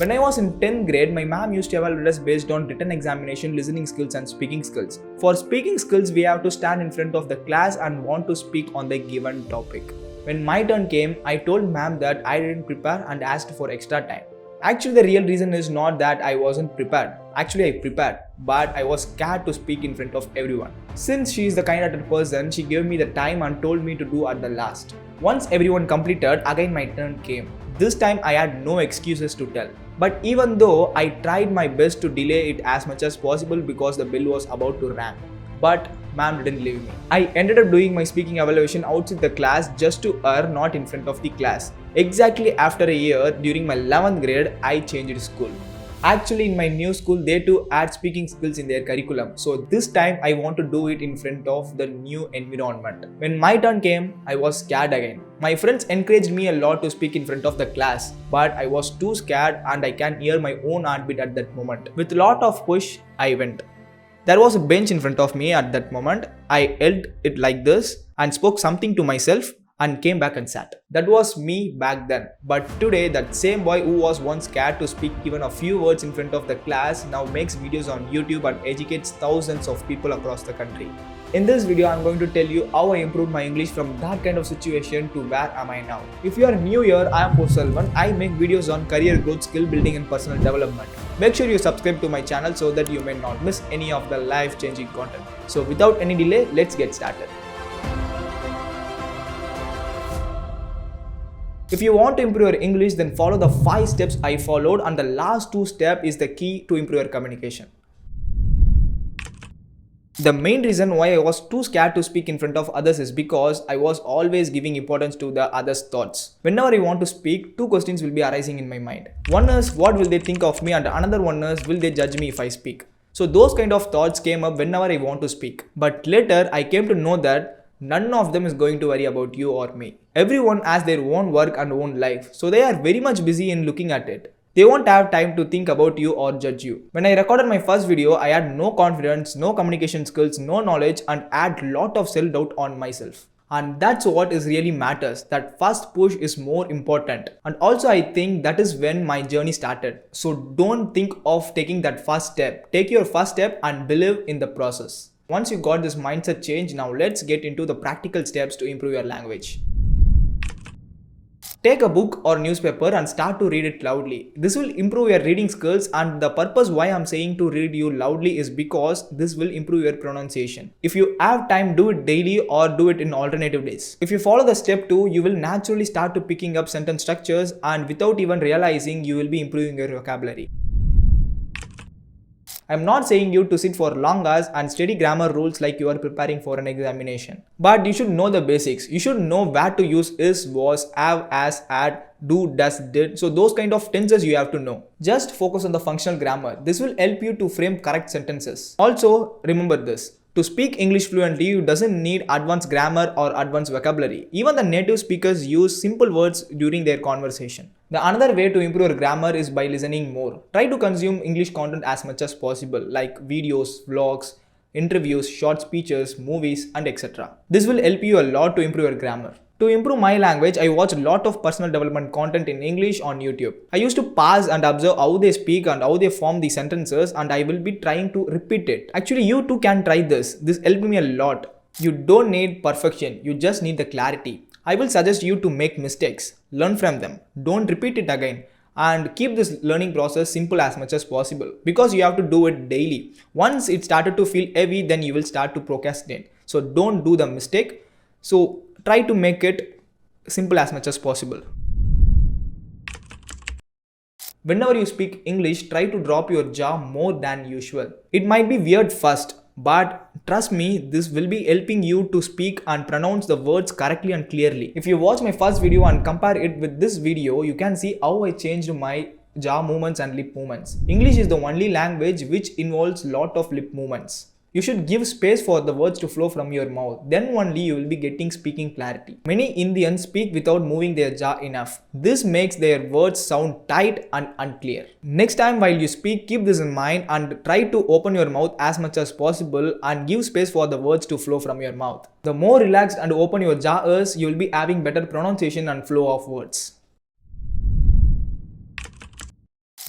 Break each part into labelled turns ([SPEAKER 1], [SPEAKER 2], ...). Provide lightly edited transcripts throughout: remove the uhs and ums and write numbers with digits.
[SPEAKER 1] When I was in 10th grade, my mom used to evaluate us based on written examination, listening skills and speaking skills. For speaking skills, we have to stand in front of the class and want to speak on the given topic. When my turn came, I told ma'am that I didn't prepare and asked for extra time. Actually, the real reason is not that I wasn't prepared. Actually, I prepared, but I was scared to speak in front of everyone. Since she is the kind-hearted person, she gave me the time and told me to do at the last. Once everyone completed, again my turn came. This time I had no excuses to tell. But even though I tried my best to delay it as much as possible because the bell was about to ring. But ma'am didn't leave me. I ended up doing my speaking evaluation outside the class just to err, not in front of the class. Exactly after a year, during my 11th grade, I changed school. Actually, in my new school, they too add speaking skills in their curriculum. So this time, I want to do it in front of the new environment. When my turn came, I was scared again. My friends encouraged me a lot to speak in front of the class, but I was too scared and I can hear my own heartbeat at that moment. With a lot of push, I went. There was a bench in front of me at that moment. I held it like this and spoke something to myself and came back and sat. That was me back then. But today, that same boy who was once scared to speak even a few words in front of the class now makes videos on YouTube and educates thousands of people across the country. In this video, I'm going to tell you how I improved my English from that kind of situation to where am I now. If you are new here, I am Selvan. I make videos on career growth, skill building and personal development. Make sure you subscribe to my channel so that you may not miss any of the life-changing content. So without any delay, let's get started. If you want to improve your English, then follow the 5 steps I followed, and the last 2 steps is the key to improve your communication. The main reason why I was too scared to speak in front of others is because I was always giving importance to the others' thoughts. Whenever I want to speak, 2 questions will be arising in my mind. One is, what will they think of me? And another one is, will they judge me if I speak? So those kind of thoughts came up whenever I want to speak. But later, I came to know that none of them is going to worry about you or me. Everyone has their own work and own life, so they are very much busy in looking at it. They won't have time to think about you or judge you. When I recorded my first video, I had no confidence, no communication skills, no knowledge and had lot of self-doubt on myself. And that's what is really matters. That first push is more important. And also I think that is when my journey started. So don't think of taking that first step. Take your first step and believe in the process. Once you got this mindset change, now let's get into the practical steps to improve your language. Take a book or newspaper and start to read it loudly. This will improve your reading skills, and the purpose why I'm saying to read you loudly is because this will improve your pronunciation. If you have time, do it daily or do it in alternative days. If you follow the step 2, you will naturally start to picking up sentence structures, and without even realizing, you will be improving your vocabulary. I'm not saying you to sit for long hours and study grammar rules like you are preparing for an examination. But you should know the basics. You should know where to use is, was, have, as, had, do, does, did. So those kind of tenses you have to know. Just focus on the functional grammar. This will help you to frame correct sentences. Also, remember this. To speak English fluently, you doesn't need advanced grammar or advanced vocabulary. Even the native speakers use simple words during their conversation. The another way to improve your grammar is by listening more. Try to consume English content as much as possible, like videos, vlogs, interviews, short speeches, movies, and etc. This will help you a lot to improve your grammar. To improve my language, I watch a lot of personal development content in English on YouTube. I used to pause and observe how they speak and how they form the sentences, and I will be trying to repeat it. Actually, you too can try this. This helped me a lot. You don't need perfection, you just need the clarity. I will suggest you to make mistakes, learn from them, don't repeat it again, and keep this learning process simple as much as possible because you have to do it daily. Once it started to feel heavy, then you will start to procrastinate. So don't do the mistake. So try to make it simple as much as possible. Whenever you speak English, try to drop your jaw more than usual. It might be weird first, but trust me, this will be helping you to speak and pronounce the words correctly and clearly. If you watch my first video and compare it with this video, you can see how I changed my jaw movements and lip movements. English is the only language which involves lot of lip movements. You should give space for the words to flow from your mouth. Then only you will be getting speaking clarity. Many Indians speak without moving their jaw enough. This makes their words sound tight and unclear. Next time while you speak, keep this in mind and try to open your mouth as much as possible and give space for the words to flow from your mouth. The more relaxed and open your jaw is, you will be having better pronunciation and flow of words.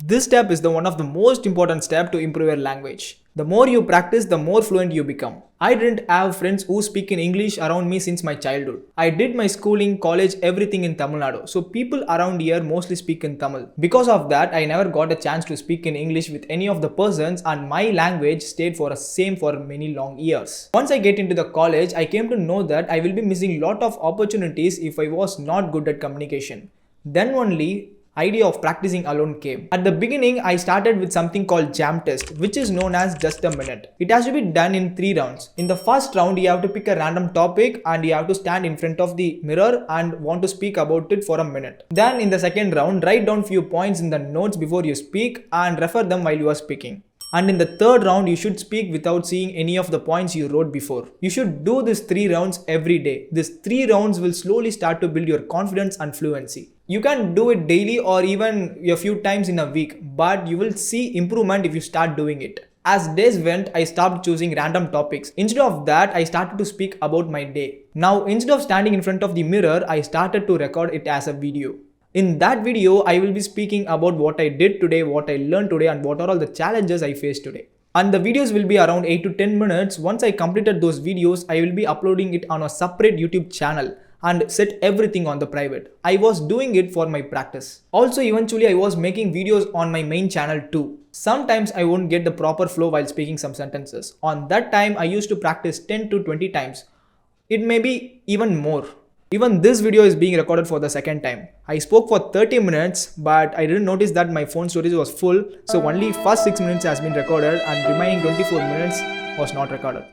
[SPEAKER 1] This step is one of the most important steps to improve your language. The more you practice, the more fluent you become. I didn't have friends who speak in English around me since my childhood. I did my schooling, college, everything in Tamil Nadu. So people around here mostly speak in Tamil. Because of that, I never got a chance to speak in English with any of the persons, and my language stayed for the same for many long years. Once I get into the college, I came to know that I will be missing lot of opportunities if I was not good at communication. Then only idea of practicing alone came. At the beginning, I started with something called jam test, which is known as just a minute. It has to be done in 3 rounds. In the first round, you have to pick a random topic and you have to stand in front of the mirror and want to speak about it for a minute. Then in the second round, write down few points in the notes before you speak and refer them while you are speaking. And in the third round, you should speak without seeing any of the points you wrote before. You should do these 3 rounds every day. These 3 rounds will slowly start to build your confidence and fluency. You can do it daily or even a few times in a week, but you will see improvement if you start doing it. As days went, I stopped choosing random topics. Instead of that, I started to speak about my day. Now, instead of standing in front of the mirror, I started to record it as a video. In that video, I will be speaking about what I did today, what I learned today, and what are all the challenges I faced today. And the videos will be around 8 to 10 minutes. Once I completed those videos, I will be uploading it on a separate YouTube channel and set everything on the private. I was doing it for my practice. Also, eventually I was making videos on my main channel too. Sometimes I won't get the proper flow while speaking some sentences. On that time, I used to practice 10 to 20 times. It may be even more. Even this video is being recorded for the second time. I spoke for 30 minutes, but I didn't notice that my phone storage was full. So only first 6 minutes has been recorded and remaining 24 minutes was not recorded.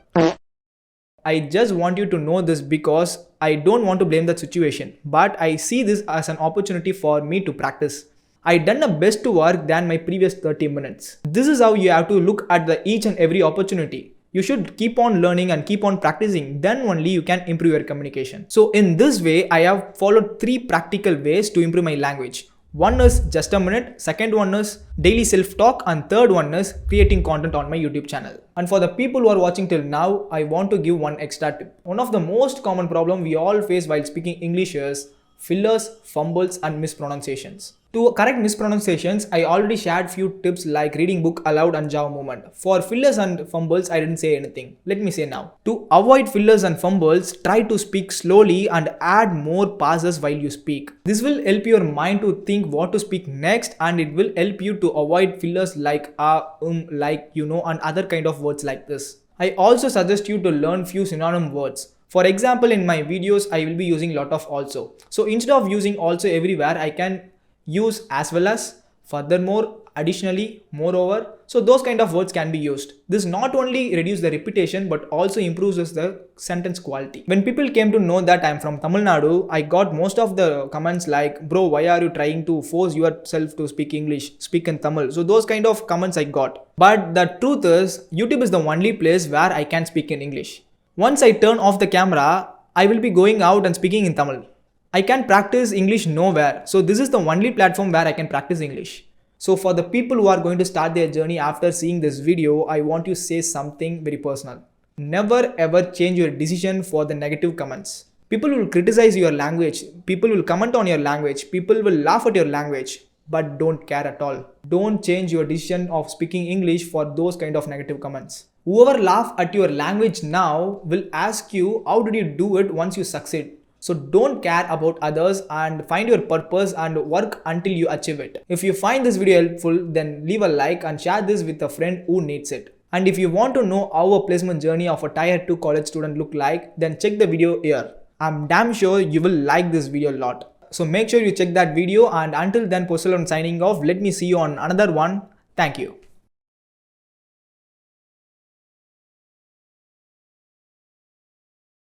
[SPEAKER 1] I just want you to know this because I don't want to blame that situation, but I see this as an opportunity for me to practice. I done the best to work than my previous 30 minutes. This is how you have to look at each and every opportunity. You should keep on learning and keep on practicing, then only you can improve your communication. So in this way, I have followed 3 practical ways to improve my language. One is just a minute, second one is daily self-talk, and third one is creating content on my YouTube channel. And for the people who are watching till now, I want to give one extra tip. One of the most common problem we all face while speaking English is fillers, fumbles, and mispronunciations. To correct mispronunciations, I already shared few tips like reading book aloud and jaw movement. For fillers and fumbles, I didn't say anything. Let me say now. To avoid fillers and fumbles, try to speak slowly and add more pauses while you speak. This will help your mind to think what to speak next, and it will help you to avoid fillers like like, and other kind of words like this. I also suggest you to learn few synonym words. For example, in my videos, I will be using lot of also. So instead of using also everywhere, I can use as well as, furthermore, additionally, moreover. So those kind of words can be used. This not only reduces the repetition but also improves the sentence quality. When people came to know that I am from Tamil Nadu, I got most of the comments like, bro, why are you trying to force yourself to speak English, speak in Tamil? So those kind of comments I got. But the truth is, YouTube is the only place where I can speak in English. Once I turn off the camera, I will be going out and speaking in Tamil. I can practice English nowhere. So this is the only platform where I can practice English. So for the people who are going to start their journey after seeing this video, I want to say something very personal. Never ever change your decision for the negative comments. People will criticize your language. People will comment on your language. People will laugh at your language, but don't care at all. Don't change your decision of speaking English for those kind of negative comments. Whoever laugh at your language now will ask you, how did you do it once you succeed? So don't care about others and find your purpose and work until you achieve it. If you find this video helpful, then leave a like and share this with a friend who needs it. And if you want to know how a placement journey of a tier 2 college student look like, then check the video here. I'm damn sure you will like this video a lot. So make sure you check that video, and until then, Postal signing off. Let me see you on another one. Thank you.